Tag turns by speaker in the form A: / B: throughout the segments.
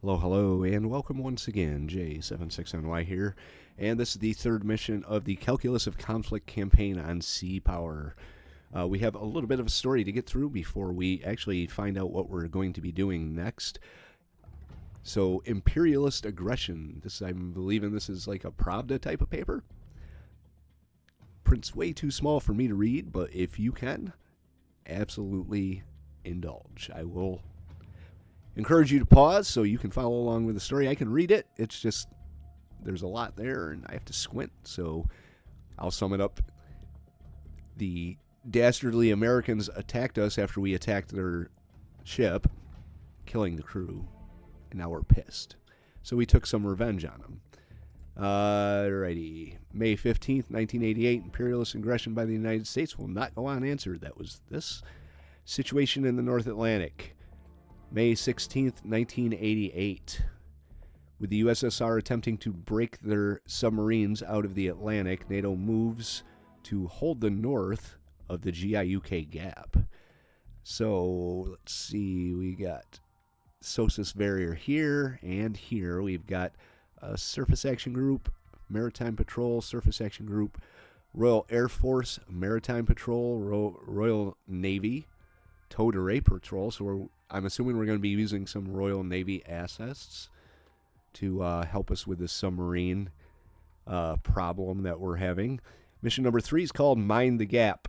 A: Hello, hello, and welcome once again. J76NY here, and this is the third mission of the Calculus of Conflict campaign on Sea Power. We have a little bit of a story to get through before we actually find out what we're going to be doing next. So, imperialist aggression. I'm believing this is like a Pravda type of paper. Print's way too small for me to read, but if you can, absolutely indulge. I will encourage you to pause so you can follow along with the story. I can read it. It's just there's a lot there and I have to squint, so I'll sum it up. The dastardly Americans attacked us after we attacked their ship, killing the crew, and now we're pissed. So we took some revenge on them. Alrighty. May 15th, 1988, imperialist aggression by the United States will not go unanswered. That was this situation in the North Atlantic. May 16th, 1988. With the USSR attempting to break their submarines out of the Atlantic, NATO moves to hold the north of the GIUK gap. So, let's see, we got SOSUS barrier here and here. We've got a Surface Action Group, Maritime Patrol, Surface Action Group, Royal Air Force, Maritime Patrol, Royal Navy, Towed Array Patrol. So I'm assuming we're going to be using some Royal Navy assets to help us with this submarine problem that we're having. Mission number 3 is called Mind the Gap.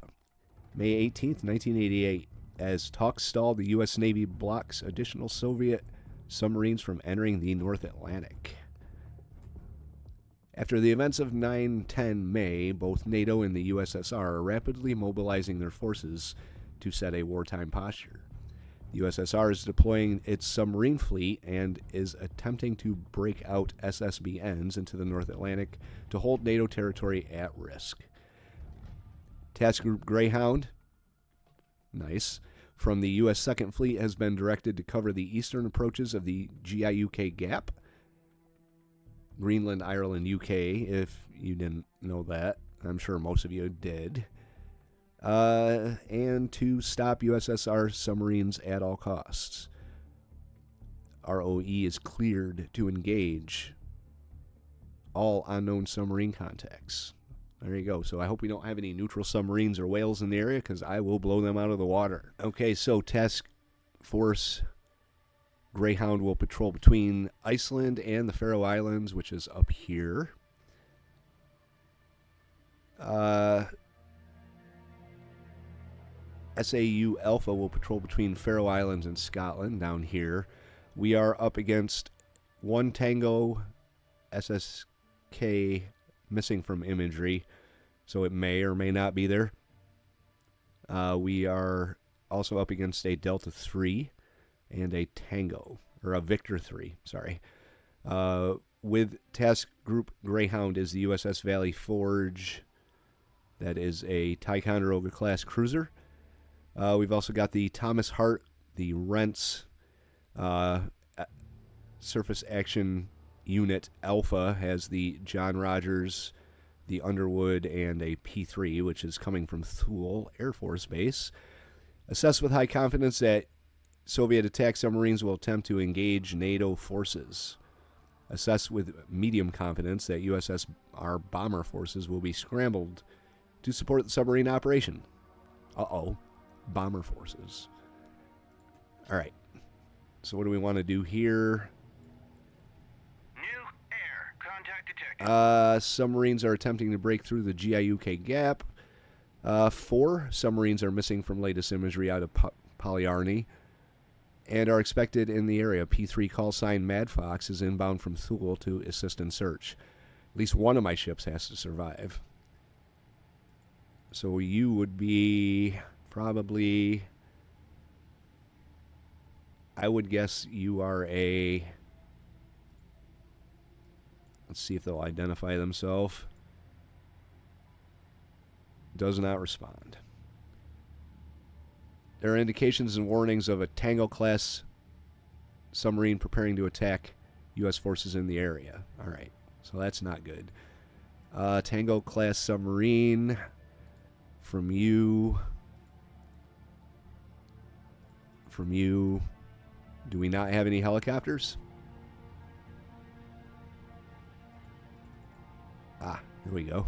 A: May 18th, 1988. As talks stall, the U.S. Navy blocks additional Soviet submarines from entering the North Atlantic. After the events of 9-10 May, both NATO and the USSR are rapidly mobilizing their forces to set a wartime posture. The USSR is deploying its submarine fleet and is attempting to break out SSBNs into the North Atlantic to hold NATO territory at risk. Task Group Greyhound, nice, from the U.S. Second Fleet has been directed to cover the eastern approaches of the GIUK Gap, Greenland, Ireland, UK, if you didn't know that. I'm sure most of you did. And to stop USSR submarines at all costs. ROE is cleared to engage all unknown submarine contacts. There you go. So I hope we don't have any neutral submarines or whales in the area, because I will blow them out of the water. Okay, so Task Force Greyhound will patrol between Iceland and the Faroe Islands, which is up here. SAU Alpha will patrol between Faroe Islands and Scotland down here. We are up against 1 Tango SSK missing from imagery, so it may or may not be there. We are also up against a Delta 3 and a Tango, or a Victor 3, sorry. With Task Group Greyhound is the USS Valley Forge. That is a Ticonderoga class cruiser. We've also got the Thomas Hart, the Rents Surface Action Unit Alpha has the John Rogers, the Underwood, and a P3, which is coming from Thule Air Force Base. Assess with high confidence that Soviet attack submarines will attempt to engage NATO forces. Assess with medium confidence that USSR bomber forces will be scrambled to support the submarine operation. Bomber forces. All right. So what do we want to do here?
B: New air. Contact detected.
A: Submarines are attempting to break through the GIUK gap. 4 submarines are missing from latest imagery out of Polyarny and are expected in the area. P3 call sign Mad Fox is inbound from Thule to assist in search. At least one of my ships has to survive. So you would be probably, I would guess you are a, let's see if they'll identify themselves. Does not respond. There are indications and warnings of a Tango-class submarine preparing to attack U.S. forces in the area. All right, so that's not good. Tango-class submarine from you. Do we not have any helicopters? Here we go.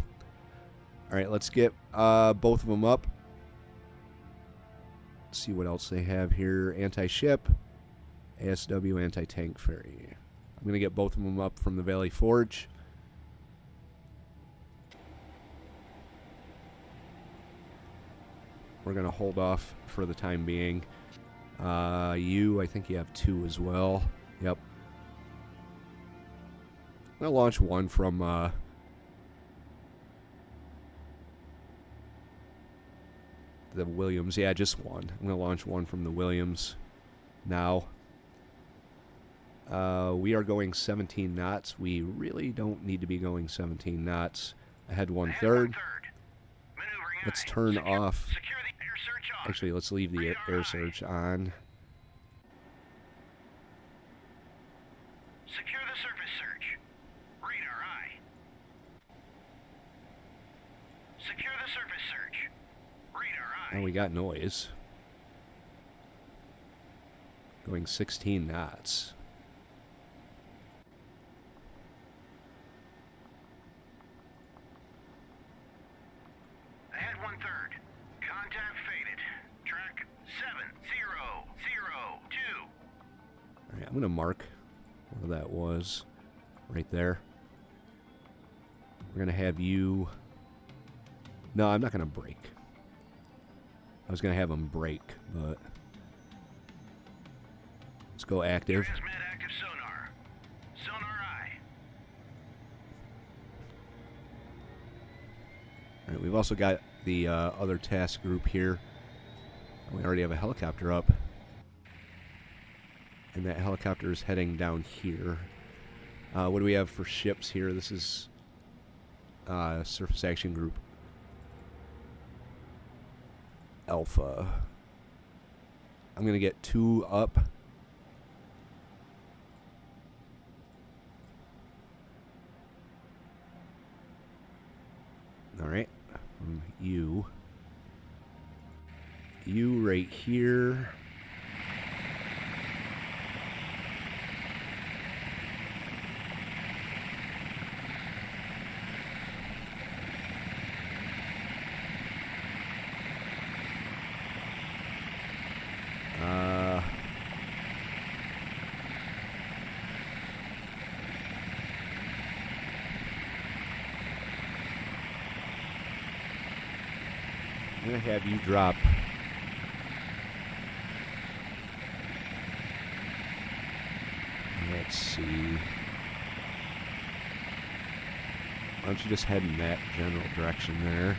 A: All right, let's get both of them up. Let's see what else they have here. Anti-ship, ASW, anti-tank ferry. I'm going to get both of them up from the Valley Forge. We're going to hold off for the time being. I think you have 2 as well. Yep. I'm going to launch one from the Williams. Yeah, just one. I'm going to launch one from the Williams now. We are going 17 knots. We really don't need to be going 17 knots. Ahead 1/3. Let's turn off. Actually, let's leave the air search on.
B: Secure the surface search. Radar eye. Secure the surface search. Radar eye.
A: And we got noise. Going 16 knots.
B: Ahead 1/3. Contact faded. Track 7002.
A: All right, I'm going to mark where that was. Right there. We're going to have you... No, I'm not going to brake. I was going to have them brake, but... Let's go active.
B: Transmit active sonar. Sonar eye.
A: All right, we've also got the other task group here. We already have a helicopter up. And that helicopter is heading down here. What do we have for ships here? This is Surface Action Group Alpha. I'm going to get 2 up. All right. From you. You right here. I'm going to have you drop. Let's see. Why don't you just head in that general direction there?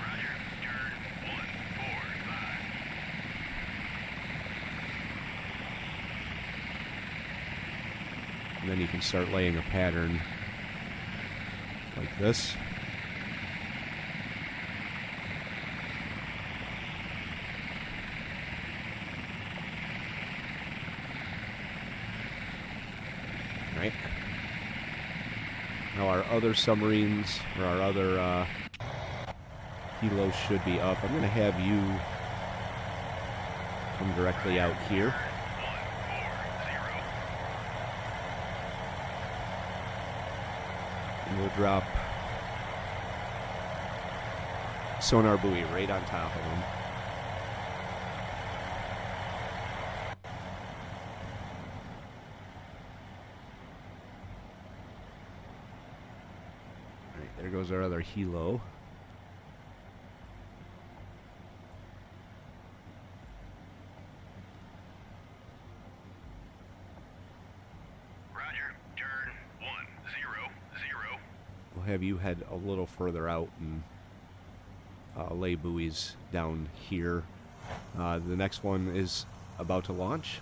B: Roger. Turn 145.
A: And then you can start laying a pattern like this. Right. Now our other submarines, or our other helos should be up. I'm going to have you come directly out here.
B: 140.
A: And we'll drop sonar buoy right on top of them. There goes our other helo.
B: Roger. Turn 100.
A: We'll have you head a little further out and lay buoys down here. The next one is about to launch.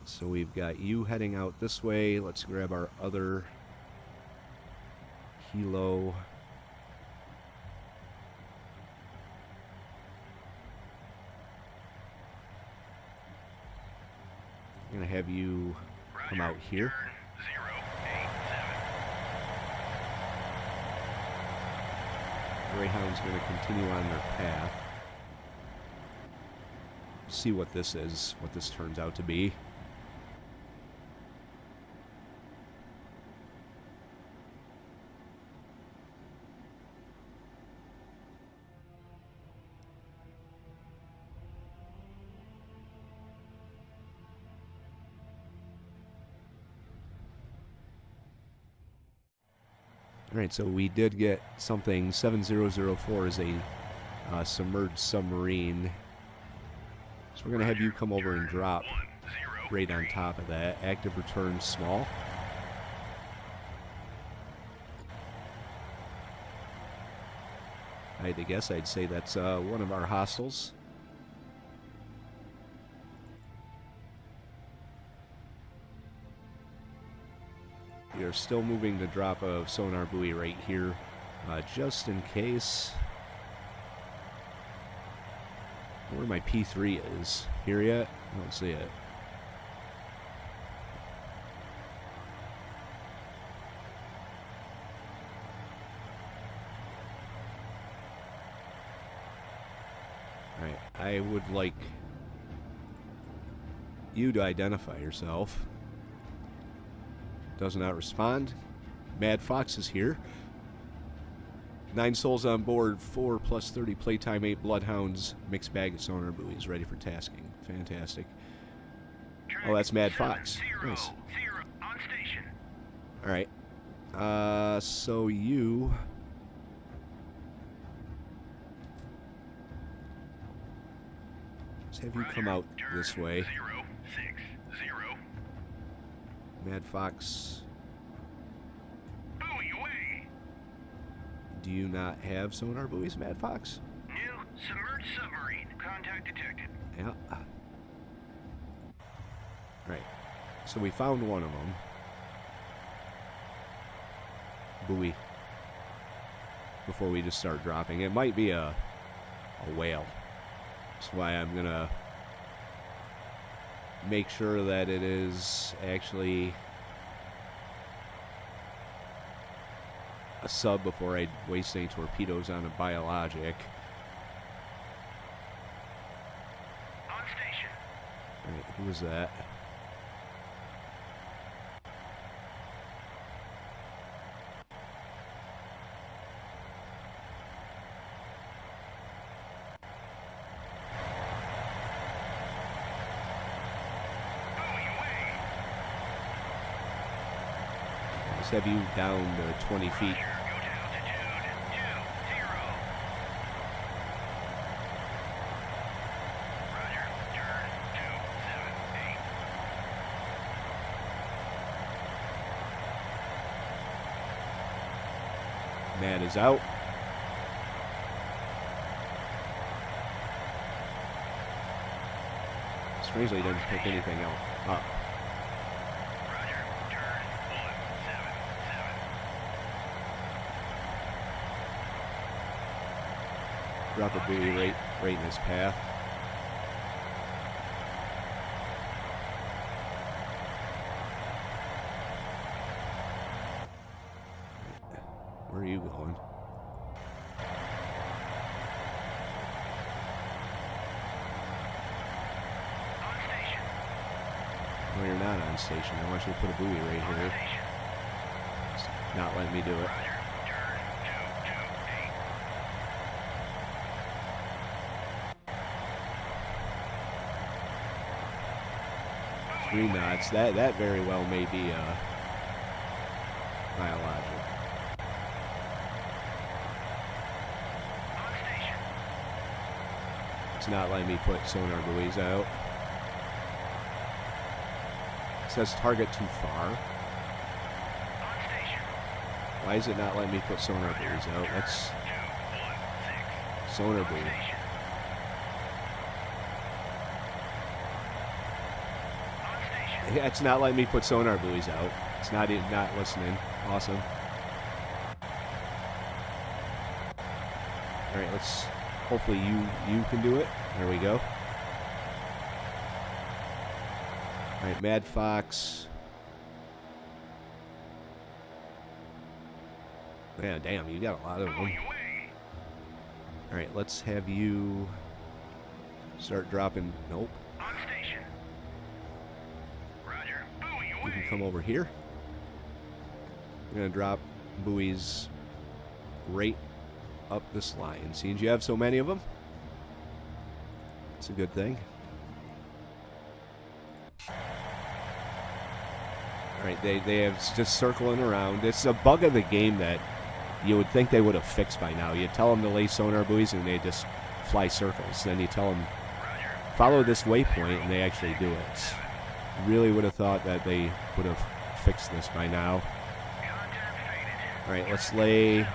A: So we've got you heading out this way. Let's grab our other helo. I'm going to have you come out here.
B: Turn 087.
A: Greyhound's going to continue on their path. See what this is, what this turns out to be. Alright, so we did get something. 7004 is a submerged submarine. So we're going to have you come over and drop right on top of that. Active return small. I had to guess, I'd say that's one of our hostiles. We are still moving to drop a sonar buoy right here, just in case. Where my P3 is. Here yet? I don't see it. Alright, I would like you to identify yourself. Does not respond. Mad Fox is here. 9 souls on board, 4 plus 30 playtime, 8 bloodhounds, mixed bag of sonar buoys, ready for tasking. Fantastic. Oh, that's Mad Fox. Nice.
B: On station.
A: Alright. So you... Let's have you come out this way.
B: 060.
A: Mad Fox...
B: Buoy away.
A: Do you not have sonar buoys, Mad Fox?
B: New submerged submarine. Contact detected.
A: Yeah. Right. So we found one of them. Buoy. Before we just start dropping. It might be a whale. That's why I'm gonna make sure that it is actually a sub before I waste any torpedoes on a biologic.
B: On station.
A: Alright, who was that?
B: Buoy away.
A: Let's have you down to 20 feet.
B: Roger. Go to altitude 20. Roger. Turn 278.
A: Mad is out. Strangely, he doesn't pick anything else up.
B: Roger. Turn 177.
A: Drop a buoy right in his path. Where are you going?
B: On station.
A: No, you're not on station. I want you to put a buoy right
B: On
A: here.
B: station.
A: It's not letting me do it.
B: Roger. Turn 228.
A: 3 knots. That very well may be a biologic.
B: On station.
A: It's not letting me put sonar buoys out. It says target too far.
B: On station.
A: Why is it not letting me put sonar buoys out? That's
B: 216.
A: sonar
B: On
A: buoy.
B: station. On station.
A: Yeah, it's not letting me put sonar buoys out. It's not listening. Awesome. All right, let's. Hopefully you can do it. There we go. All right, Mad Fox. Yeah, damn, you got a lot of them.
B: Buoy away.
A: All right, let's have you start dropping. Nope.
B: On station. Roger. Buoy
A: You
B: away.
A: can come over here. We're gonna drop buoys right up this line. Seeing you have so many of them, it's a good thing. All right, they have just circling around. It's a bug of the game that You would think they would have fixed by now. You tell them to lay sonar buoys and they just fly circles. Then you tell them, follow this waypoint, and they actually do it. Really would have thought that they would have fixed this by now. Alright, let's lay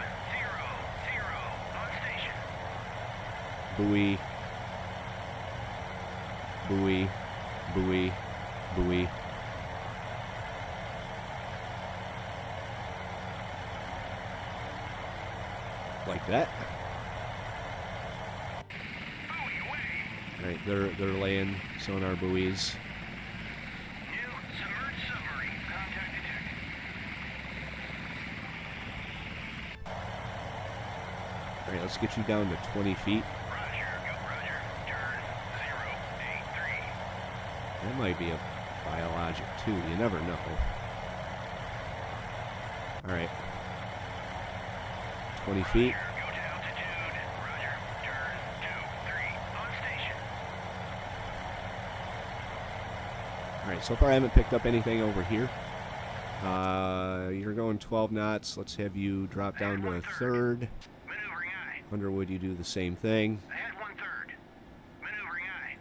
A: buoy, buoy, buoy, buoy. Like that. Alright, they're laying sonar buoys.
B: New submerged submarine. Contact detected.
A: Alright, let's get you down to 20 feet.
B: Roger, go Roger. Turn 083.
A: That might be a biologic too, you never know. Alright. 20 feet.
B: Roger, go to altitude. Roger, turn 23. On station.
A: Alright, so far I haven't picked up anything over here. You're going 12 knots. Let's have you drop down to a third.
B: Maneuvering eye.
A: Underwood, you do the same thing.
B: Ahead 1/3. Maneuvering eye.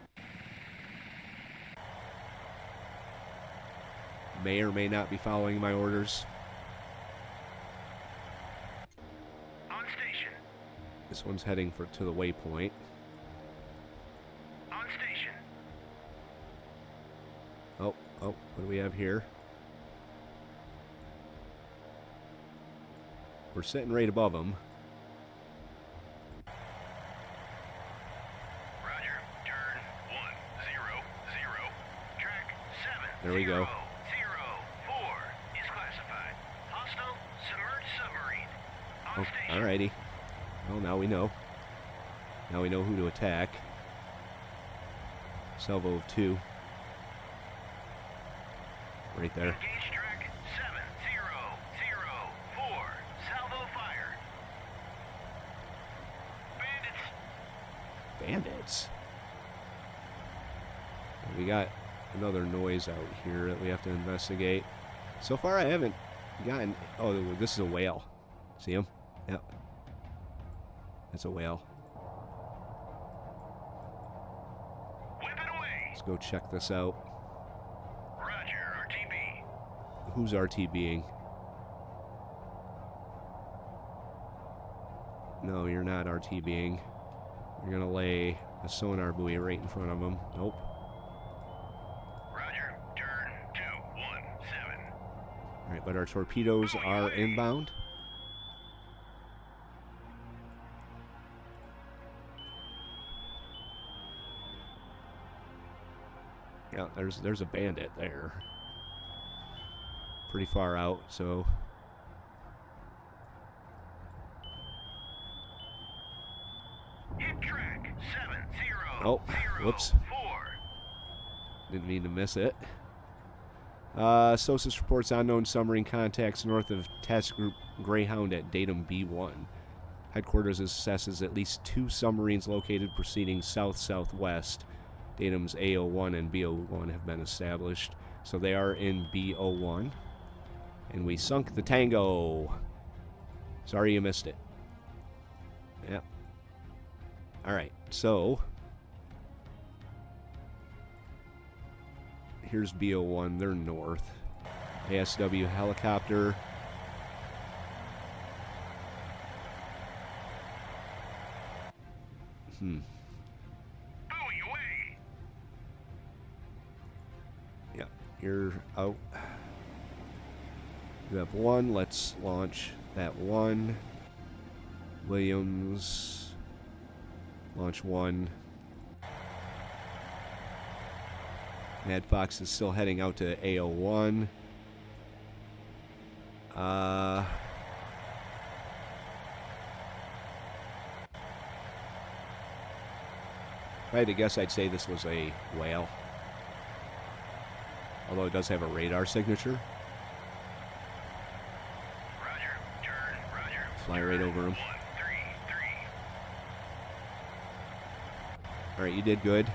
A: May or may not be following my orders.
B: On station.
A: This one's heading to the waypoint.
B: On station.
A: Oh, what do we have here? We're sitting right above them.
B: Roger, turn 100. Track 7.
A: There we go.
B: 004 is classified. Hostile submerged submarine. On
A: Oh,
B: station.
A: alrighty. Well, now we know. Now we know who to attack. Salvo of 2. Right there.
B: Engage track 7004. Salvo fire. Bandits.
A: Bandits. We got another noise out here that we have to investigate. So far I haven't gotten... Oh, this is a whale. See him? Yep. That's a whale.
B: Whip it away.
A: Let's go check this out.
B: Roger, RTB.
A: Who's RTBing? No, you're not RTBing. You're gonna lay a sonar buoy right in front of him. Nope.
B: Roger, turn 217.
A: Alright, but our torpedoes are inbound. Yeah, there's a bandit there. Pretty far out, so...
B: Hit track 7004.
A: Oh, whoops. Didn't mean to miss it. SOSUS reports unknown submarine contacts north of Task Group Greyhound at datum B1. Headquarters assesses at least 2 submarines located proceeding south-southwest. Datums A01 and B01 have been established. So they are in B01. And we sunk the Tango. Sorry you missed it. Yep. Alright, so... Here's B01, they're north. ASW helicopter.
B: Buoy away.
A: Yeah, you're out. You have 1, let's launch that 1. Williams, launch 1. Mad Fox is still heading out to AO1. If I had to guess, I'd say this was a whale. Although it does have a radar signature.
B: Roger, turn, Roger.
A: Fly right over him.
B: 133.
A: Alright, you did good.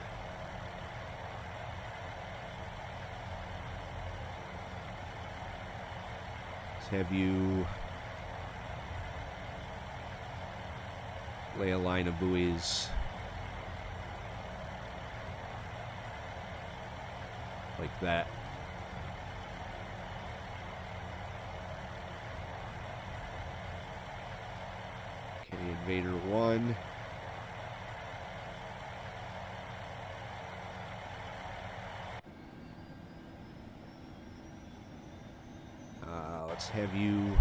A: Let's have you lay a line of buoys like that. Okay, Invader 1. Let's have you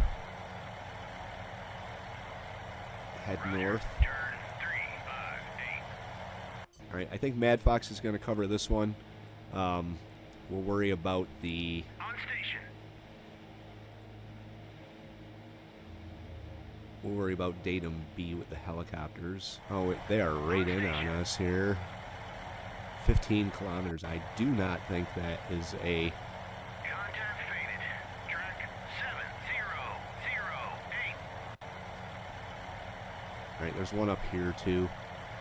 A: head north.
B: Turn 358.
A: Alright, I think Mad Fox is going to cover this one. We'll worry about the...
B: On station.
A: We'll worry about Datum B with the helicopters. Oh, wait, they are right in on us here. 15 kilometers. I do not think that is a...
B: Contact faded. Track 7008.
A: Alright, there's one up here too.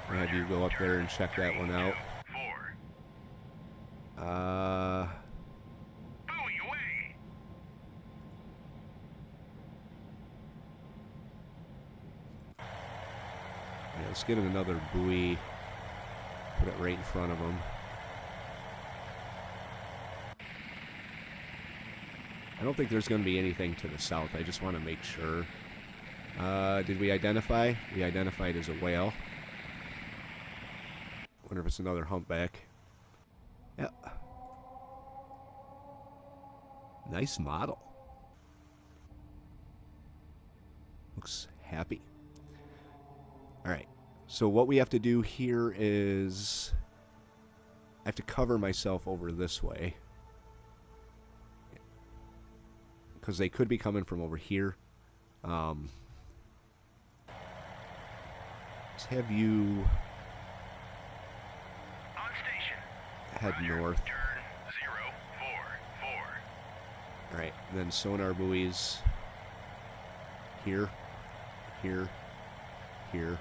A: I'll have you go up there and check that one out.
B: 4. Buoy away.
A: Yeah, let's get him another buoy. Put it right in front of him. I don't think there's going to be anything to the south. I just want to make sure. Did we identify? We identified as a whale. Wonder if it's another humpback. Yeah. Nice model. Looks happy. Alright. So what we have to do here is... I have to cover myself over this way. Because they could be coming from over here. Let's have you...
B: On station.
A: head
B: Roger.
A: north.
B: Turn 044.
A: Alright, then sonar buoys here, here, here,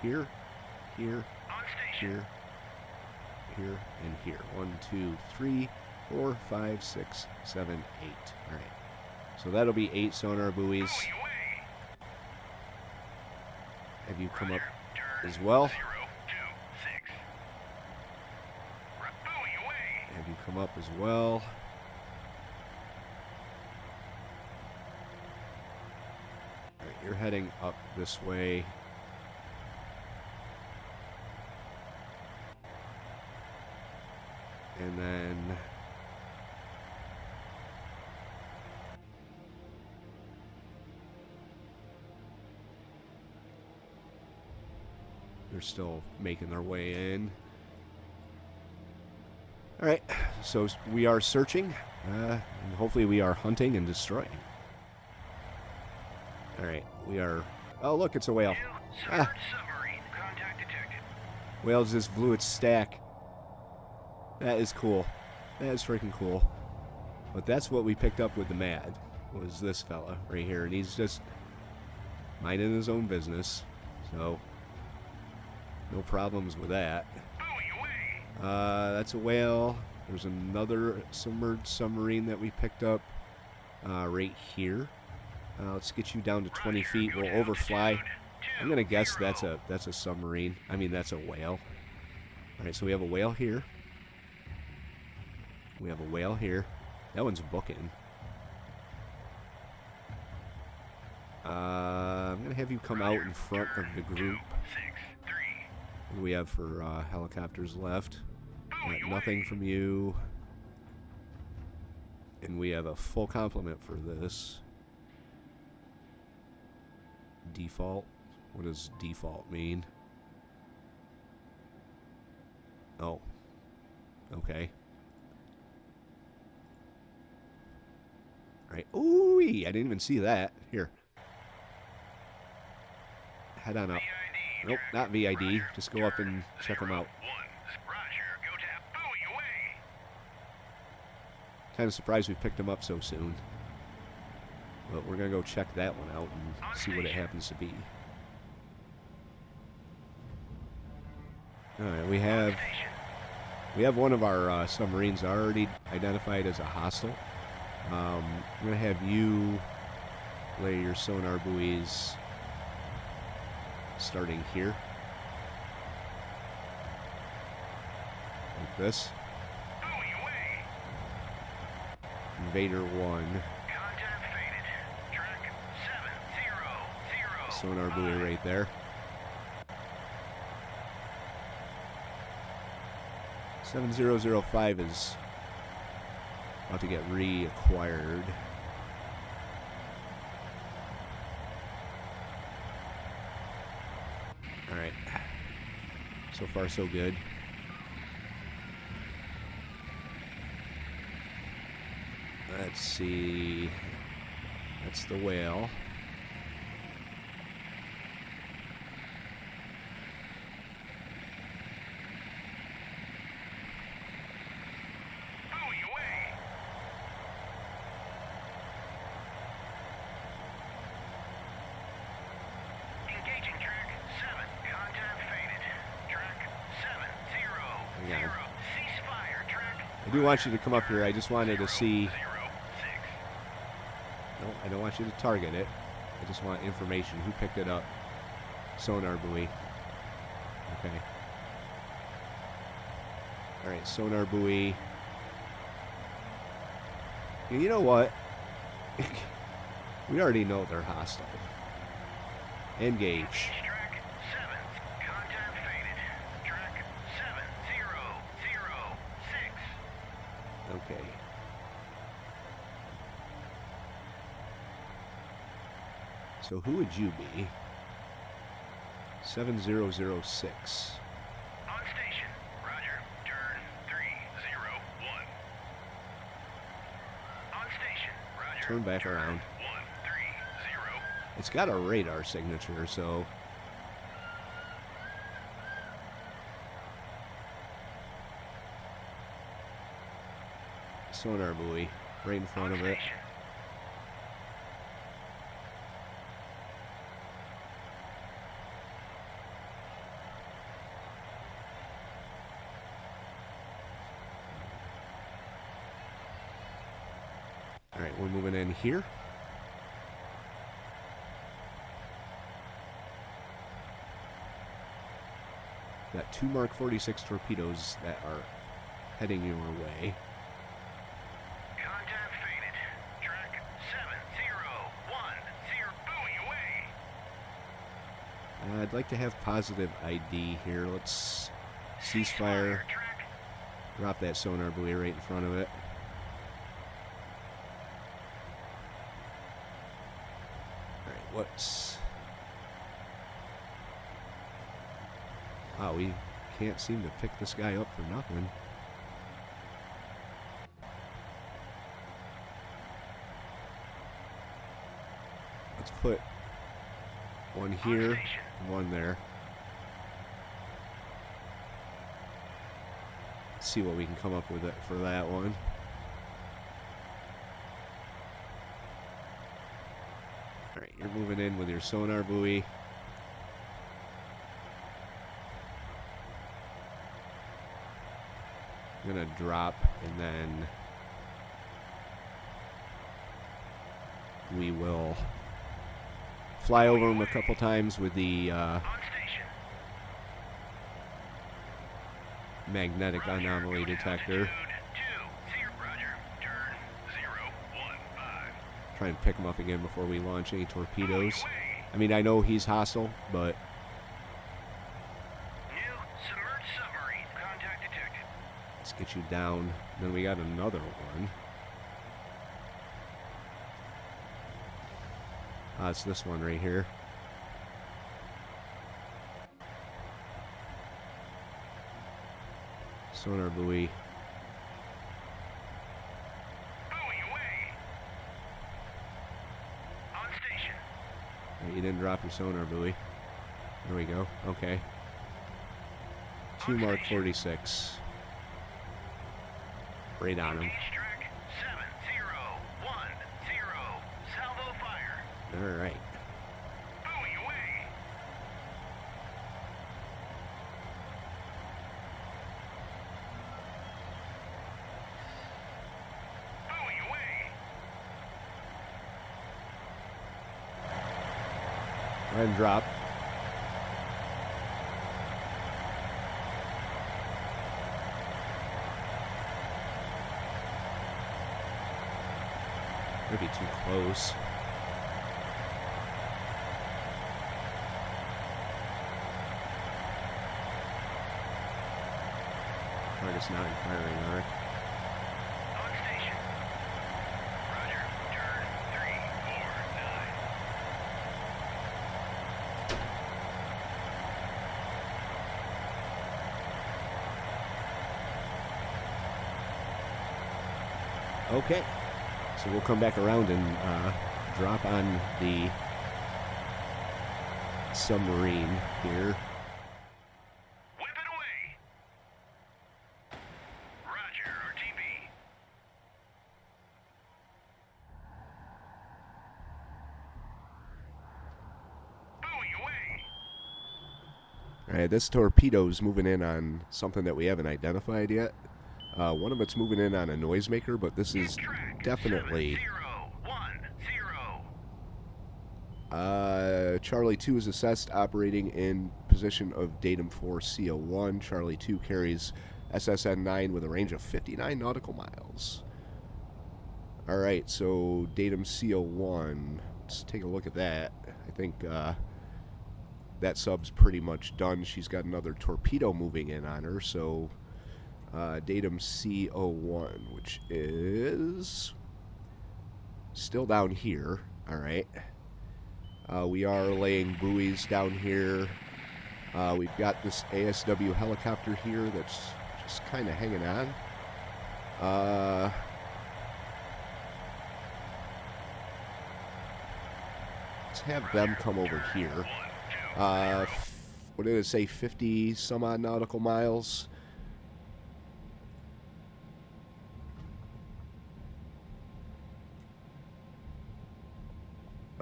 A: here, here,
B: On station.
A: here, here, and here. 1, 2, 3, 4, 5, 6, 7, 8. Alright. So that'll be 8 sonar buoys.
B: Buoy away.
A: Have you come up
B: Turn
A: as well?
B: 026. Buoy away.
A: Have you come up as well? Alright, you're heading up this way. And then... they're still making their way in. Alright, so we are searching, and hopefully we are hunting and destroying. Alright, we are... oh, look, it's a whale. Ah,
B: Submarine. Contact detected.
A: whale just blew its stack. That is cool. That is freaking cool. But that's what we picked up with the Mad, was this fella right here. And he's just minding his own business. So, no problems with that.
B: Buoy away.
A: That's a whale. There's another submerged submarine that we picked up right here. Let's get you down to 20 feet. We'll overfly. I'm gonna guess that's a submarine. I mean, that's a whale. All right, so we have a whale here. We have a whale here. That one's booking. I'm gonna have you come out in front of the group.
B: 263.
A: What do we have for helicopters left? Got nothing from you. And we have a full complement for this. Default. What does default mean? Oh. Okay. Right. Ooh, I didn't even see that. Here. Head on up.
B: VID.
A: Nope, not VID. Just go up and check them out.
B: 1. Roger. Go tap. Buoy away.
A: Kind of surprised we picked them up so soon. But we're going to go check that one out and see what it happens to be. Alright, we have one of our submarines already identified as a hostile. I'm going to have you lay your sonar buoys starting here. Like this.
B: Buoy away.
A: Invader 1.
B: Contact faded. Track 700.
A: Sonar buoy right there. 7005 is about to get reacquired. Alright. So far, so good. Let's see. That's the whale.
B: Buoy away. Engaging track 7. Contact faded. Track 700.
A: Yeah.
B: Ceasefire. Track.
A: I do want you to come up here. I just wanted to see.
B: 06.
A: No, I don't want you to target it. I just want information. Who picked it up? Sonar buoy. Okay. Alright, sonar buoy. You know what? We already know they're hostile. Engage.
B: Track 7. Contact faded. Track 7006.
A: Okay. So who would you be? 7006.
B: On station. Roger. Turn 301. On station. Roger.
A: Turn back around.
B: 130.
A: It's got a radar signature, so sonar buoy right in front of it.
B: Station.
A: All right, we're moving in here. Got 2 Mark 46 torpedoes that are heading your way.
B: Contact faded. Track 7010. Buoy away.
A: I'd like to have positive ID here. Let's ceasefire.
B: Track.
A: Drop that sonar buoy right in front of it. Alright, what's... Wow, we can't seem to pick this guy up for nothing. Let's put one here, and one there. See what we can come up with it for that one. Alright, you're moving in with your sonar buoy. I'm gonna drop and then we will fly over them a couple times with the
B: On station.
A: magnetic anomaly detector.
B: Altitude 20. Roger. Turn 015.
A: Try and pick him up again before we launch any torpedoes.
B: Buoy away.
A: I mean, I know he's hostile, but
B: New submerged submarine. Contact detected.
A: let's get you down. Then we got another one. It's this one right here. Sonar buoy.
B: Buoy away. On station.
A: Right, you didn't drop your sonar buoy. There we go. Okay. 2 Mark 46. Right on him.
B: Engage track 7010. Salvo fire.
A: Alright.
B: Buoy away. Buoy away.
A: Go ahead and drop. Might be too close. Target's not firing arc.
B: On station. Roger. Turn 349.
A: Okay, so we'll come back around and drop on the submarine here.
B: Whip it away. Roger, RTB. Buoy away.
A: All right, this torpedo's moving in on something that we haven't identified yet. One of it's moving in on a noisemaker, but this is
B: Track
A: definitely...
B: 7010.
A: Charlie 2 is assessed operating in position of datum 4 CO1. Charlie 2 carries SSN 9 with a range of 59 nautical miles. Alright, so datum CO1. Let's take a look at that. I think that sub's pretty much done. She's got another torpedo moving in on her, so datum CO1, which is still down here. Alright. We are laying buoys down here. We've got this ASW helicopter here that's just kind of hanging on. Let's have them come over here. What did it say? 50 some odd nautical miles.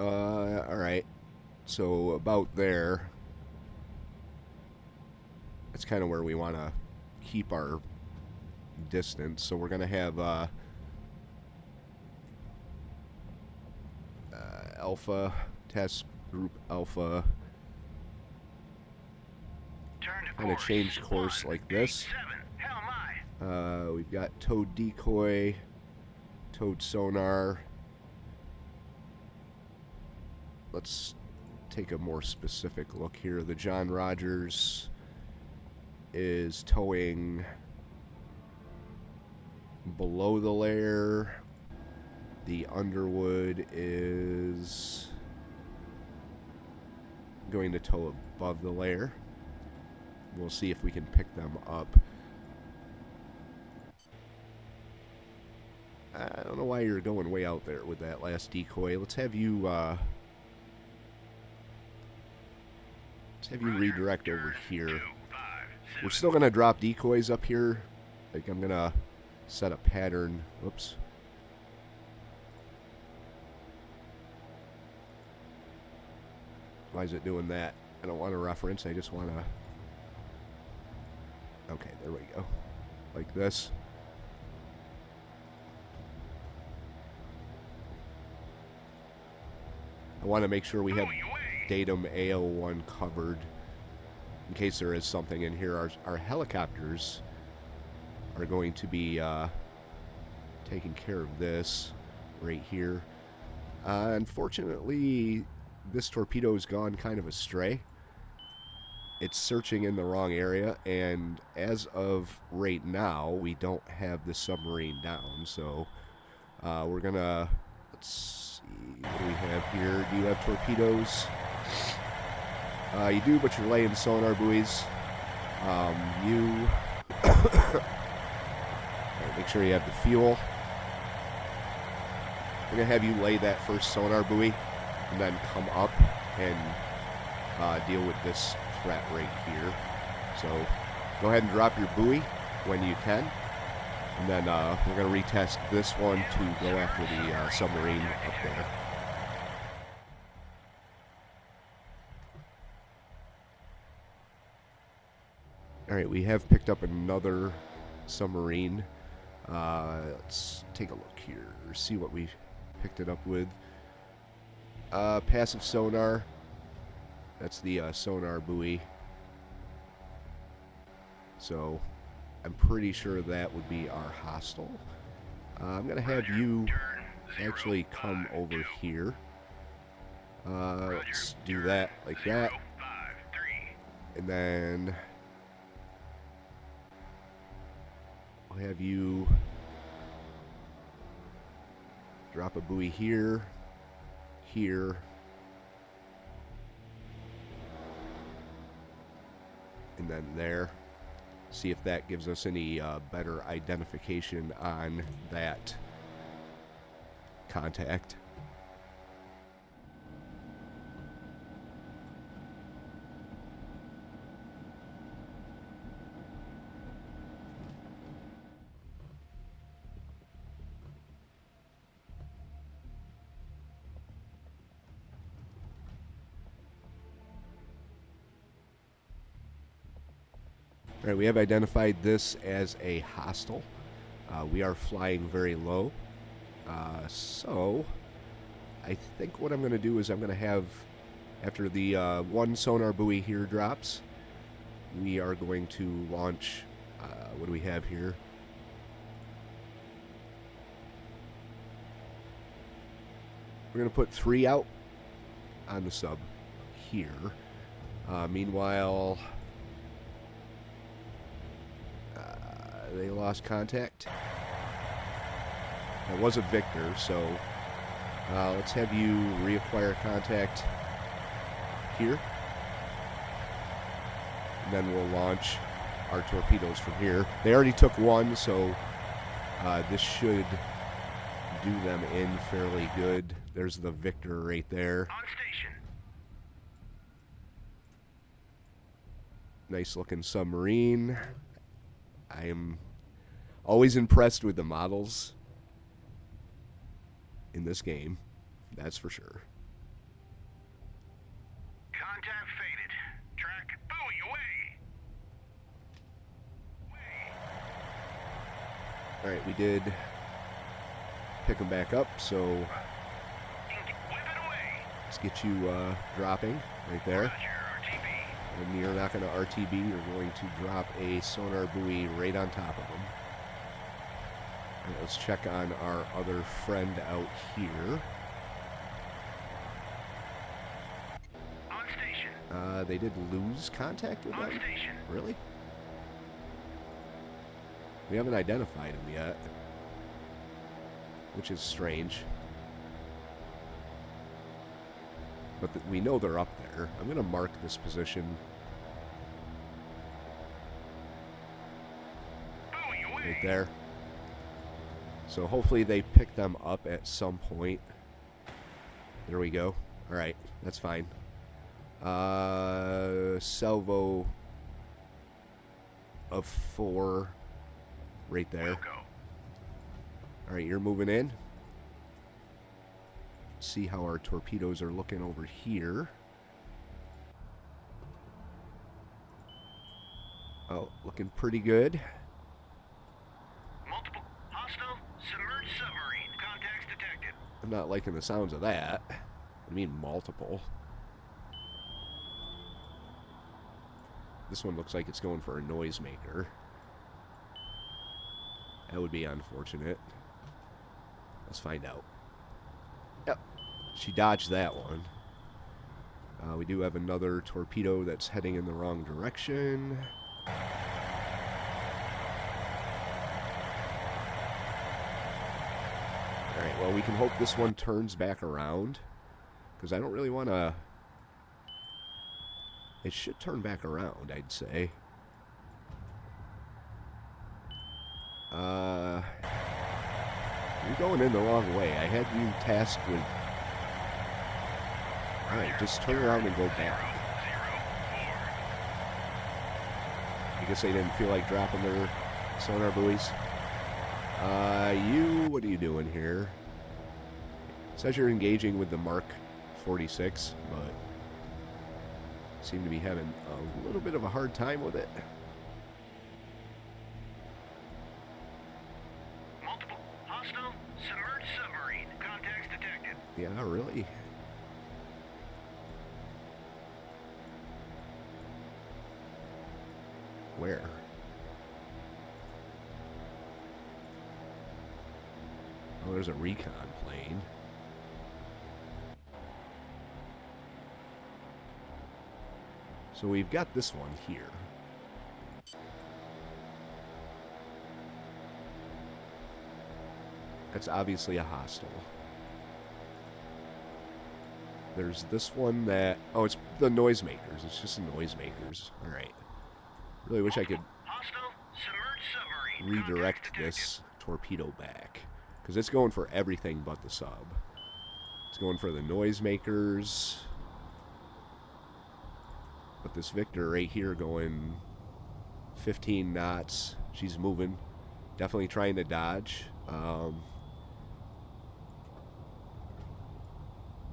A: Alright. So about there. That's kind of where we want to keep our distance. So we're going to have Alpha, Task Group Alpha, kind of change course like this. We've got towed decoy, towed sonar. Let's take a more specific look here. The John Rogers is towing below the layer. The Underwood is going to tow above the layer. We'll see if we can pick them up. I don't know why you're going way out there with that last decoy. Let's have you redirect over here. We're still going to drop decoys up here. Like, I'm going to set a pattern. Whoops. Why is it doing that? I don't want a reference. I just want to... Okay, there we go. Like this. I want to make sure we have datum AO1 covered in case there is something in here. Our helicopters are going to be taking care of this right here. Unfortunately, this torpedo's gone kind of astray. It's searching in the wrong area, and as of right now, we don't have the submarine down, so we're gonna... Let's see, what do we have here? Do you have torpedoes? You do, but you're laying sonar buoys. You... make sure you have the fuel. We're going to have you lay that first sonar buoy, and then come up and deal with this threat right here. So, go ahead and drop your buoy when you can. And then we're going to retest this one to go after the submarine up there. Alright, we have picked up another submarine. Let's take a look here, see what we picked it up with. Passive sonar. That's the sonar buoy. So, I'm pretty sure that would be our hostile. I'm going to have you actually come over here. Let's do that like that.
B: 5-3.
A: And then I'll have you drop a buoy here, here, and then there. See if that gives us any better identification on that contact. All right, we have identified this as a hostile. We are flying very low. So I think what I'm going to do is I'm going to have, after the one sonar buoy here drops, we are going to launch, what do we have here? We're going to put 3 out on the sub here. Meanwhile, they lost contact. That was a Victor, so let's have you reacquire contact here. And then we'll launch our torpedoes from here. They already took one, so this should do them in fairly good. There's the Victor right there.
B: On station.
A: Nice looking submarine. I am always impressed with the models in this game, that's for sure.
B: Contact faded. Track buoy away.
A: Alright, we did pick them back up, so
B: Whip it away.
A: let's get you dropping right there.
B: Roger, RTB.
A: And you're not going to RTB, you're going to drop a sonar buoy right on top of them. All right, let's check on our other friend out here.
B: On station.
A: They did lose contact with
B: On
A: them?
B: station.
A: Really? We haven't identified them yet, which is strange. But we know they're up there. I'm going to mark this position.
B: Buoy away.
A: Right there. So hopefully they pick them up at some point. There we go. Alright, that's fine. Salvo of 4 right there.
B: We'll go.
A: Alright, you're moving in. See how our torpedoes are looking over here. Oh, looking pretty good.
B: Multiple hostile submerged submarine. Contacts detected.
A: I'm not liking the sounds of that. I mean multiple. This one looks like it's going for a noisemaker. That would be unfortunate. Let's find out. Yep, she dodged that one. We do have another torpedo that's heading in the wrong direction. Alright, well, we can hope this one turns back around, because I don't really want to... It should turn back around, I'd say. You're going in the wrong way. I had you tasked with... Alright, just turn around and go back.
B: 0-4.
A: I guess they didn't feel like dropping their sonar buoys. What are you doing here? It says you're engaging with the Mark 46, but seem to be having a little bit of a hard time with it.
B: Multiple hostile submerged submarine. Contacts detected.
A: Yeah, really? Where? Oh, there's a recon plane. So we've got this one here. That's obviously a hostile. There's this one that... Oh, it's the noisemakers. It's just the noisemakers. Alright. Really wish I could
B: Hostile submerged submarine.
A: redirect
B: Contact detected.
A: this torpedo back. Because it's going for everything but the sub. It's going for the noisemakers. But this Victor right here going 15 knots. She's moving. Definitely trying to dodge.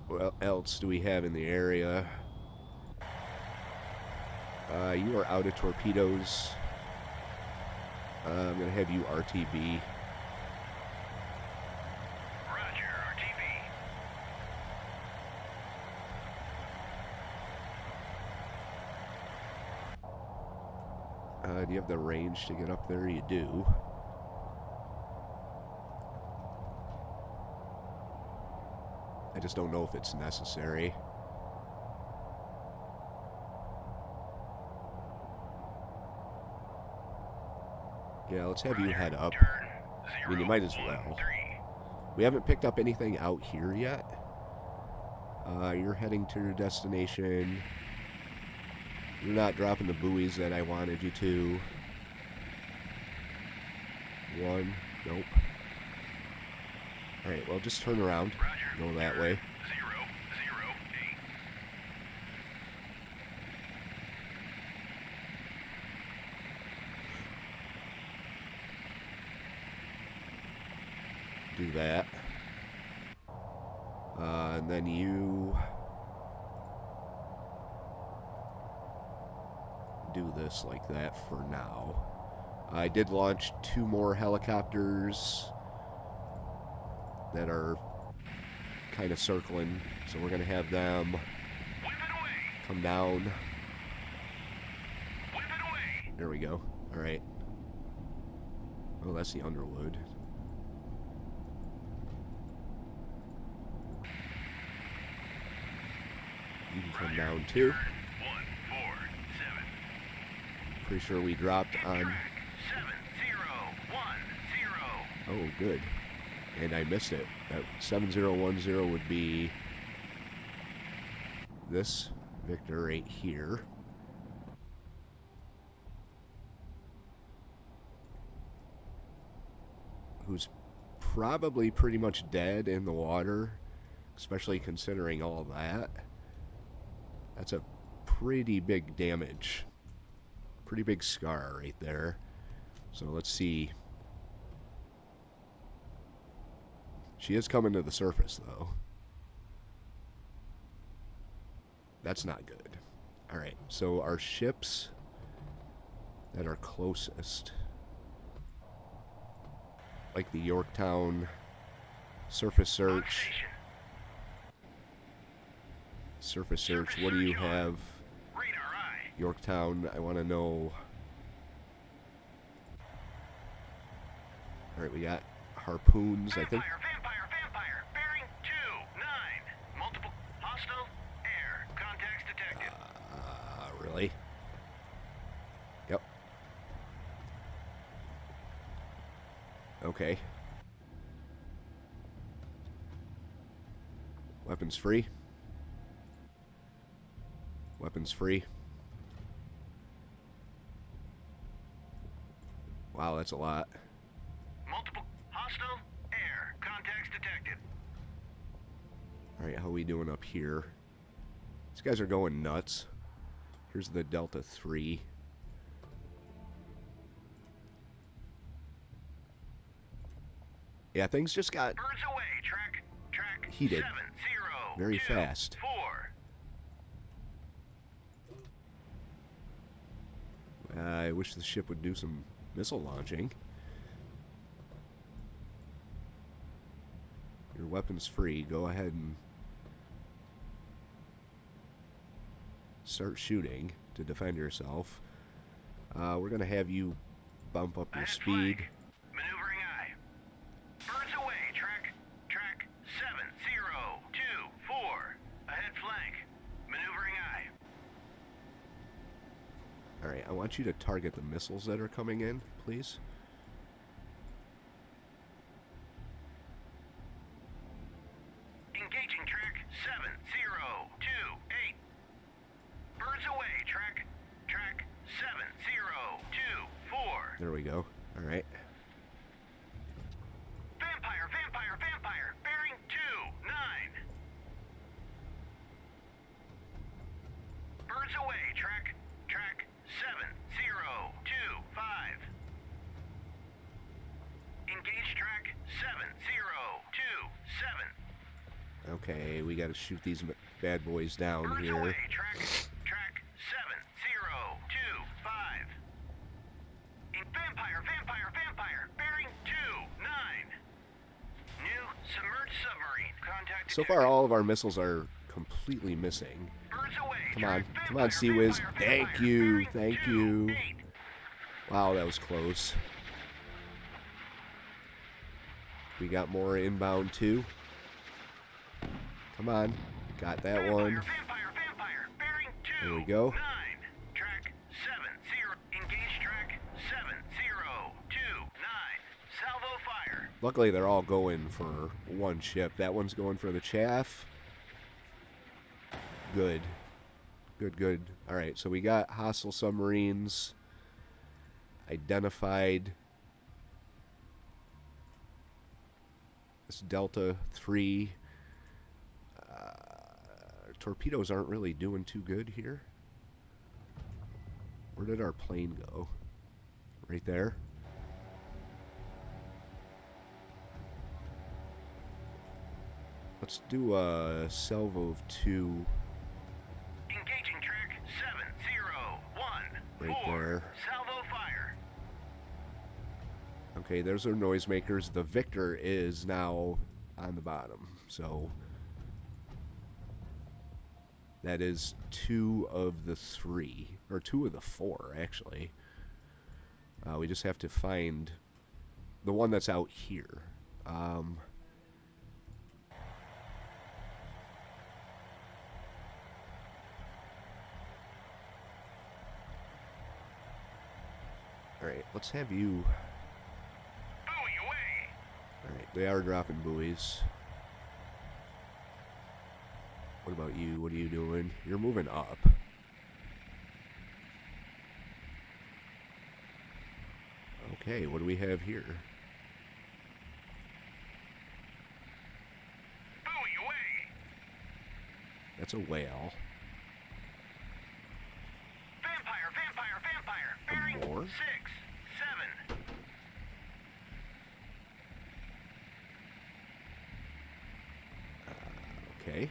A: What else do we have in the area? You are out of torpedoes. I'm going to have you RTB.
B: Roger, RTB.
A: Do you have the range to get up there? You do. I just don't know if it's necessary. Yeah, let's have you head up.
B: Turn.
A: I mean, you might as well. We haven't picked up anything out here yet. You're heading to your destination. You're not dropping the buoys that I wanted you to. One. Nope. Alright, well, just turn around. Go that way.
B: 008.
A: Do that. And then you do this like that for now. I did launch 2 more helicopters that are kind of circling, so we're going to have them
B: Whip it away.
A: come down.
B: Whip it away.
A: There we go. Alright. Oh, that's the Underwood. You can come down too.
B: 147.
A: Pretty sure we dropped on...
B: Track 7010.
A: Oh, good. And I missed it. That 7010 would be this Victor right here. Who's probably pretty much dead in the water, especially considering all that. That's a pretty big damage. Pretty big scar right there. So let's see. She is coming to the surface, though. That's not good. Alright, so our ships that are closest, like the Yorktown surface search. Surface search, what do you have?
B: Radar eye.
A: Yorktown, I want to know. Alright, we got harpoons, I think.
B: Vampire. Bearing 29. Multiple hostile air contacts detected.
A: Really? Yep. Okay. Weapons free. Weapons free. Wow, that's a lot.
B: Multiple hostile air contacts detected.
A: Alright, how are we doing up here? These guys are going nuts. Here's the Delta 3. Yeah, things just got
B: Birds away. Track
A: heated
B: 70.
A: very fast.
B: 4.
A: I wish the ship would do some missile launching. Your weapon's free. Go ahead and start shooting to defend yourself. We're going to have you bump up your speed.
B: Maneuvering eye. Birds away. Track
A: Alright, I want you to target the missiles that are coming in, please.
B: Engaging track 7028. Birds away, track 7024.
A: There we go. Alright.
B: Vampire, vampire, vampire, bearing 29. Birds away, track 7025. Engage track 7027.
A: Okay, we gotta shoot these bad boys down
B: Birds
A: here.
B: away, track 7025. Vampire, vampire, vampire, bearing 29. New submerged submarine. Contact
A: So
B: detected.
A: far, all of our missiles are completely missing.
B: Birds away,
A: Come
B: track
A: on, come on,
B: vampire,
A: Sea Whiz.
B: vampire,
A: Thank
B: vampire,
A: you,
B: bearing
A: thank you.
B: 28.
A: Wow, that was close. We got more inbound too. Come on, got that
B: Vampire,
A: one.
B: vampire, vampire, bearing 29.
A: There we go.
B: Track 70. Engage track 7029. Salvo fire.
A: Luckily, they're all going for one ship. That one's going for the chaff. Good. Good, good. All right, so we got hostile submarines identified. This Delta 3. Torpedoes aren't really doing too good here. Where did our plane go? Right there. Let's do a salvo of 2
B: Engaging track 7014.
A: right there.
B: Salvo fire.
A: Okay, there's our noisemakers. The Victor is now on the bottom, so that is 2 of the 3, or 2 of the 4, actually. We just have to find the one that's out here. Alright, let's have you...
B: Buoy away.
A: Alright, they are dropping buoys. What about you? What are you doing? You're moving up. Okay, what do we have here?
B: Buoy away.
A: That's a whale.
B: Vampire, vampire, vampire. Bearing
A: more?
B: 6, 7.
A: Okay.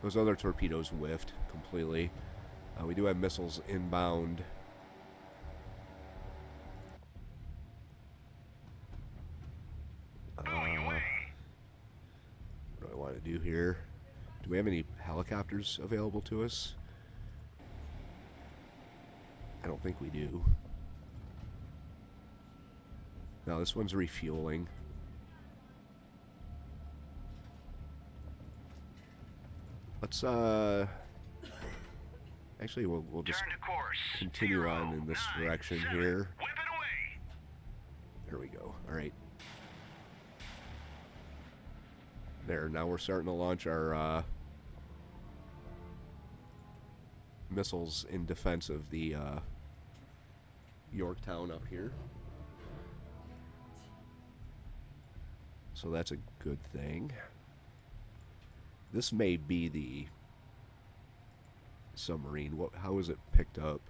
A: Those other torpedoes whiffed completely. We do have missiles inbound.
B: Buoy away.
A: What do I want to do here? Do we have any helicopters available to us? I don't think we do. No, this one's refueling. Let's actually we'll just
B: Turn to course.
A: continue on in this
B: 097.
A: direction here.
B: Whip it away.
A: There we go. All right. There, now we're starting to launch our missiles in defense of the Yorktown up here. So that's a good thing. This may be the submarine. How is it picked up?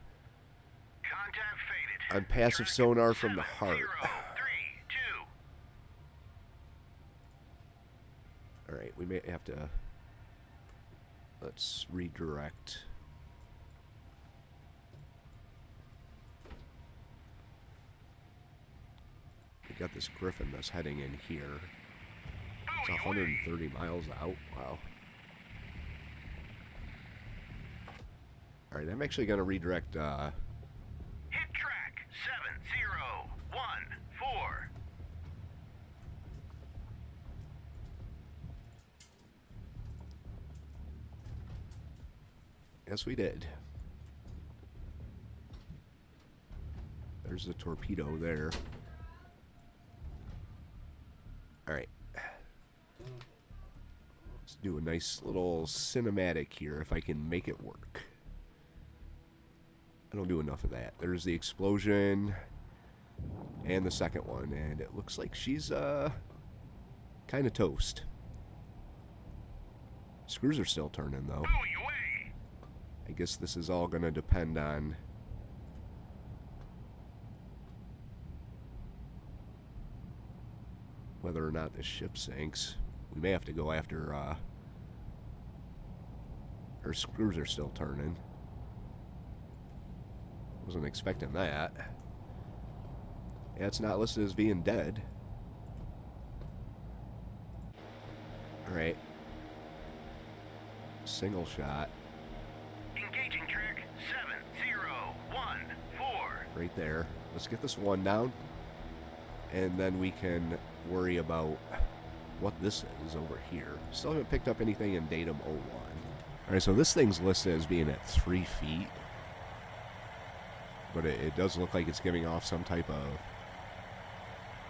B: Contact faded.
A: On passive
B: Track
A: sonar from the heart.
B: 7032.
A: Alright, we may have to... Let's redirect. We got this Griffin that's heading in here. It's
B: Buoy away.
A: 130 miles out. Wow. Alright, I'm actually going to redirect...
B: Hit track 7014.
A: Yes, we did. There's the torpedo there. Alright. Let's do a nice little cinematic here if I can make it work. I don't do enough of that. There's the explosion and the second one, and it looks like she's kind of toast. Screws are still turning though. I guess this is all going to depend on whether or not the ship sinks. We may have to go after her screws are still turning. Wasn't expecting that. Yeah, it's not listed as being dead. Alright. Single shot.
B: Engaging track 7014.
A: Right there. Let's get this one down. And then we can worry about what this is over here. Still haven't picked up anything in datum 01. Alright, so this thing's listed as being at 3 feet. But it does look like it's giving off some type of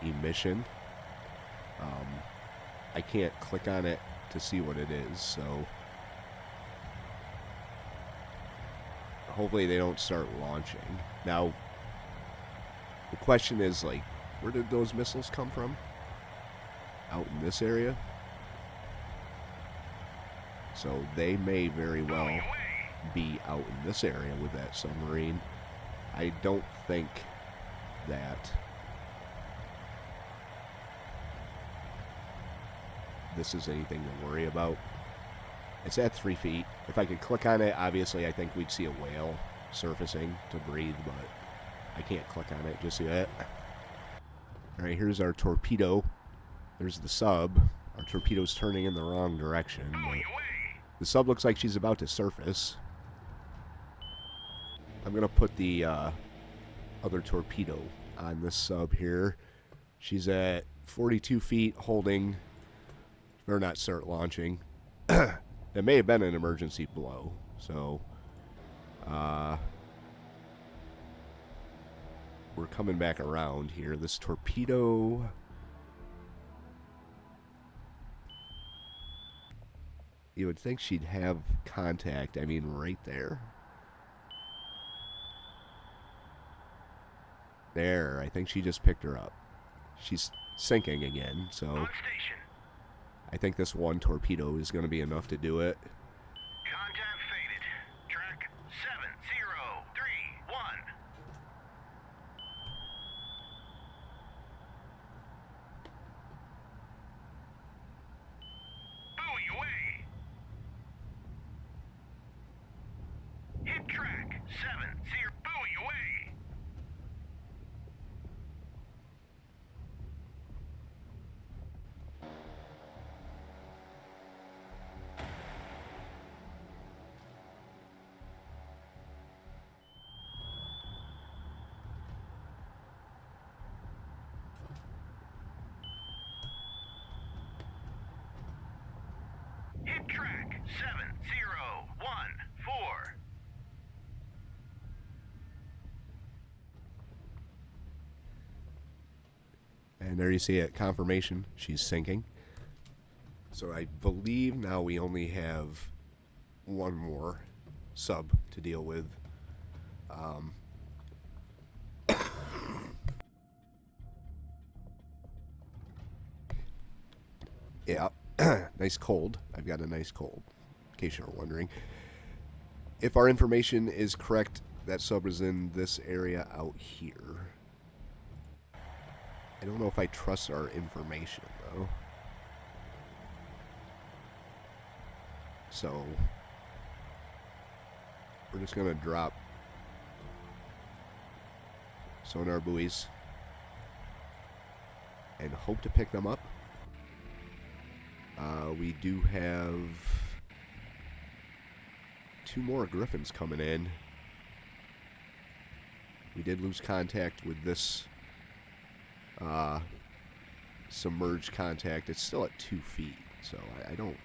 A: emission. I can't click on it to see what it is, so hopefully they don't start launching. Now, the question is, like, where did those missiles come from? Out in this area? So they may very well be out in this area with that submarine. I don't think that this is anything to worry about. It's at 3 feet. If I could click on it, obviously I think we'd see a whale surfacing to breathe, but I can't click on it just yet. Alright, here's our torpedo. There's the sub. Our torpedo's turning in the wrong direction. But the sub looks like she's about to surface. I'm going to put the other torpedo on this sub here. She's at 42 feet holding. Or not start launching. It may have been an emergency blow. So, we're coming back around here. This torpedo... You would think she'd have contact. I mean, right there. There, I think she just picked her up. She's sinking again, so...
B: On station.
A: I think this one torpedo is going to be enough to do it.
B: Contact faded. Track 7031. Buoy away. Hit track 70. Buoy away. Hit track 7014.
A: And there you see it, confirmation. She's sinking. So I believe now we only have one more sub to deal with. Yeah, nice cold. I've got a nice cold, in case you're wondering. If our information is correct, that sub is in this area out here. I don't know if I trust our information, though. So, we're just going to drop sonar buoys and hope to pick them up. We do have 2 more Griffins coming in. We did lose contact with this submerged contact. It's still at 2 feet, so I don't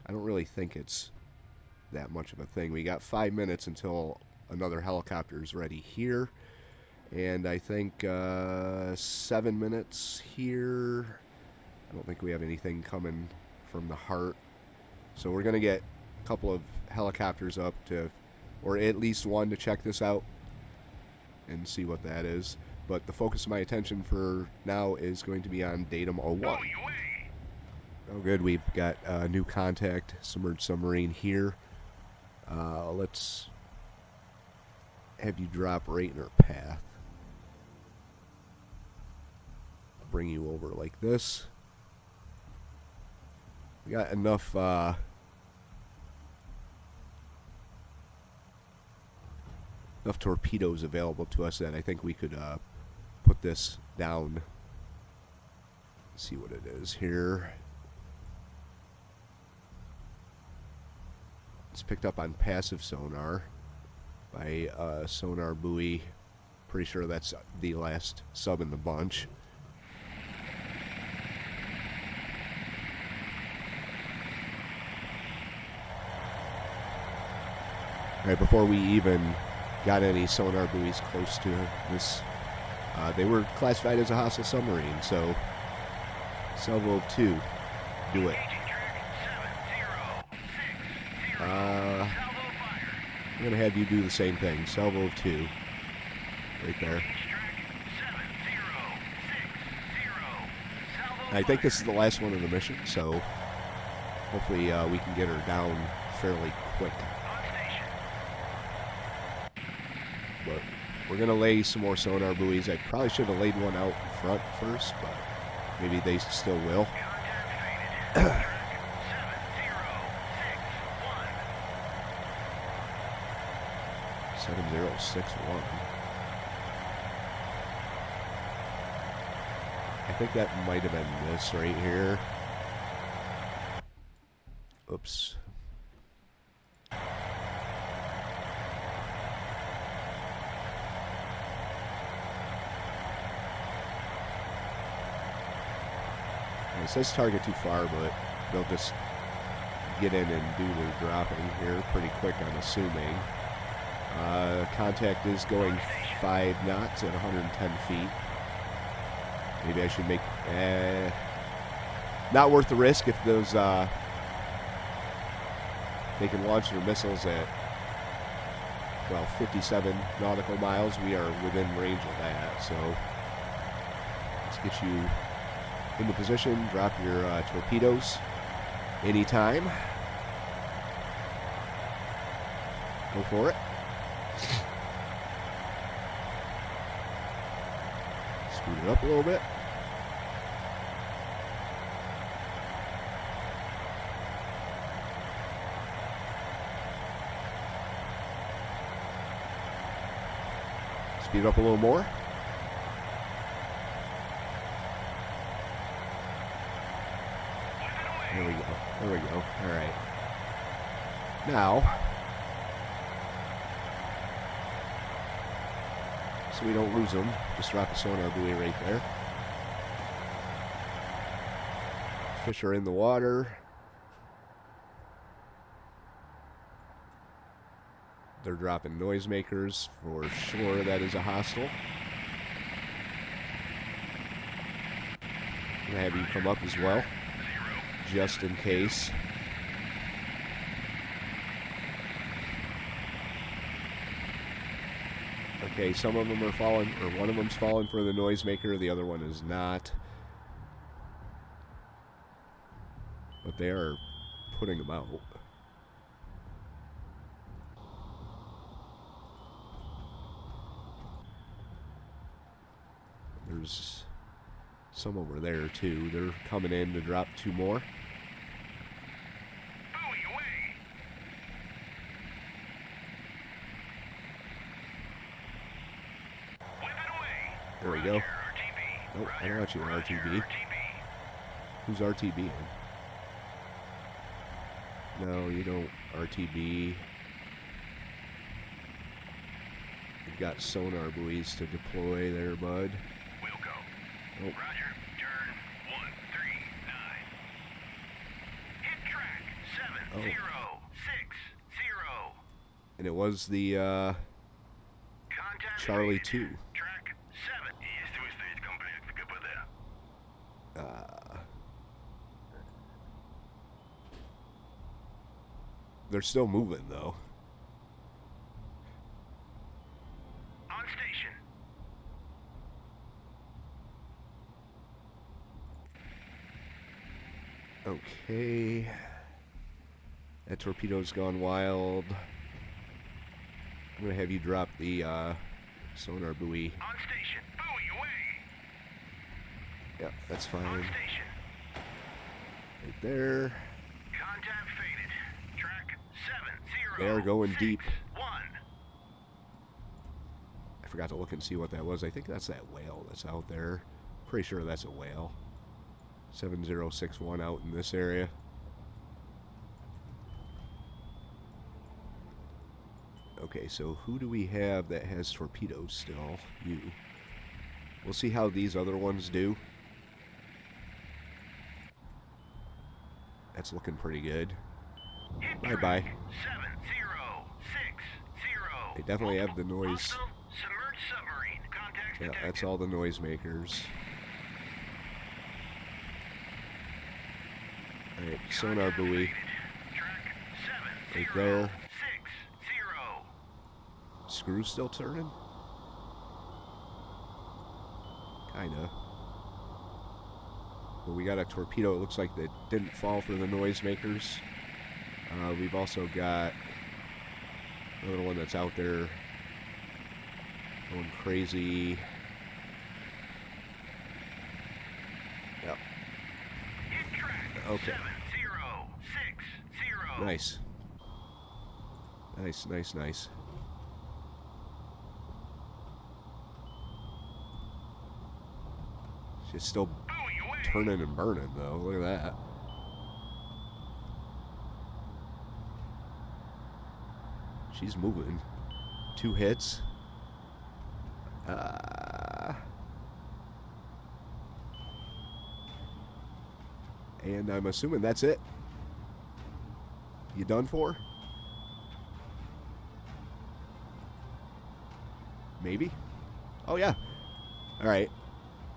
A: really think it's that much of a thing. We got 5 minutes until another helicopter is ready here. And I think 7 minutes here. I don't think we have anything coming from the heart. So we're going to get a couple of helicopters up to, or at least one to check this out and see what that is. But the focus of my attention for now is going to be on datum 01. Oh good, we've got a new contact, submerged submarine here. Let's have you drop right in our path. I'll bring you over like this. We got enough torpedoes available to us that I think we could put this down. Let's see what it is here. It's picked up on passive sonar by sonar buoy. Pretty sure that's the last sub in the bunch. Right before we even got any sonar buoys close to this, they were classified as a hostile submarine, so Salvo 2, do it. I'm going to have you do the same thing. Salvo 2. Right there. I think this is the last one of the mission, so hopefully we can get her down fairly quick. But we're going to lay some more sonar buoys. I probably should have laid one out in front first, but maybe they still will. 7061. I think that might have been this right here. Oops. It says target too far, but they'll just get in and do their dropping here pretty quick, I'm assuming. Contact is going 5 knots at 110 feet. Maybe I should make... not worth the risk if those... they can launch their missiles at, well, 57 nautical miles. We are within range of that, so... let's get you into position. Drop your torpedoes anytime. Go for it. Speed it up a little bit. Speed it up a little more. There we go. There we go. All right. Now, so we don't lose them, just drop a sonar buoy right there. Fish are in the water. They're dropping noisemakers for sure. That is a hostile. I'm gonna have you come up as well, just in case. Okay, some of them are falling, or one of them's falling for the noisemaker, the other one is not. But they are putting them out. There's some over there too. They're coming in to drop 2 more. There we go. Nope, I don't want you to RTB. Who's RTB? No, you don't RTB. You've got sonar buoys to deploy there, bud.
B: We'll go.
A: Nope.
B: Roger. Turn 139. Hit track 7060.
A: And it was the
B: Contact
A: Charlie
B: faded.
A: 2.
B: Track 7. Есть выставить комплект КПД.
A: They're still moving, though.
B: On station.
A: Okay. That torpedo's gone wild. I'm going to have you drop the sonar buoy.
B: On station. Buoy away.
A: Yep, that's
B: On
A: fine.
B: station.
A: Right there.
B: Contact faded. Track 7 0.
A: They are going
B: 6,
A: deep.
B: 1.
A: I forgot to look and see what that was. I think that's that whale that's out there. Pretty sure that's a whale. 7061 out in this area. Okay, so who do we have that has torpedoes still? You. We'll see how these other ones do. That's looking pretty good.
B: Hit
A: Bye-bye.
B: track 7060.
A: They definitely have the noise.
B: Hostile submerged submarine. Contacts
A: Yeah,
B: detected.
A: that's all the noisemakers. Alright, sonar
B: Contact
A: buoy.
B: faded. Track 7
A: Right there.
B: 6 0.
A: Screws still turning? Kinda. But we got a torpedo, it looks like that didn't fall for the noisemakers. We've also got another one that's out there going crazy. Yep.
B: Hit track
A: Okay.
B: 7060.
A: Nice. Nice, nice, nice. She's still
B: Buoy away.
A: turning and burning, though. Look at that. She's moving. 2 hits. And I'm assuming that's it. You done for? Maybe? Oh, yeah. All right.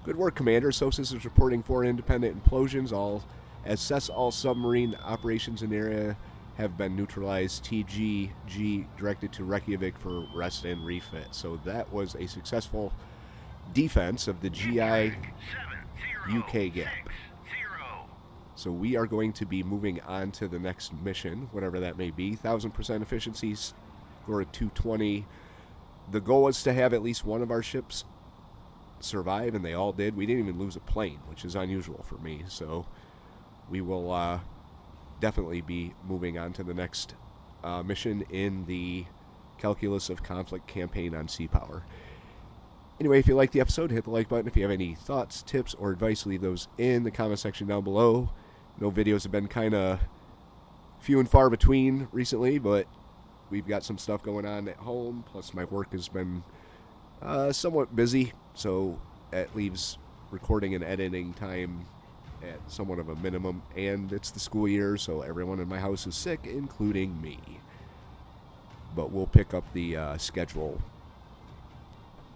A: Good work, Commander. SOSUS is reporting 4 independent implosions. Assess all submarine operations in the area have been neutralized. TGG directed to Reykjavik for rest and refit. So that was a successful defense of the GIUK gap. So we are going to be moving on to the next mission, whatever that may be. 1000% efficiency, score of 220. The goal was to have at least one of our ships survive, and they all did. We didn't even lose a plane, which is unusual for me. So we will definitely be moving on to the next mission in the Calculus of Conflict campaign on Sea Power. Anyway, if you liked the episode, hit the like button. If you have any thoughts, tips, or advice, leave those in the comment section down below. No videos have been kind of few and far between recently, but we've got some stuff going on at home. Plus, my work has been somewhat busy, so that leaves recording and editing time at somewhat of a minimum. And it's the school year, so everyone in my house is sick, including me. But we'll pick up the schedule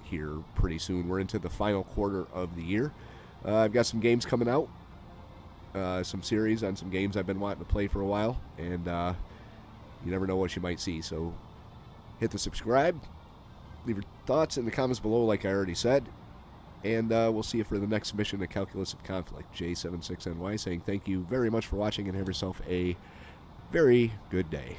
A: here pretty soon. We're into the final quarter of the year. I've got some games coming out, some series on some games I've been wanting to play for a while, and you never know what you might see. So hit the subscribe, leave your thoughts in the comments below like I already said, and we'll see you for the next mission of Calculus of Conflict. J76NY saying thank you very much for watching and have yourself a very good day.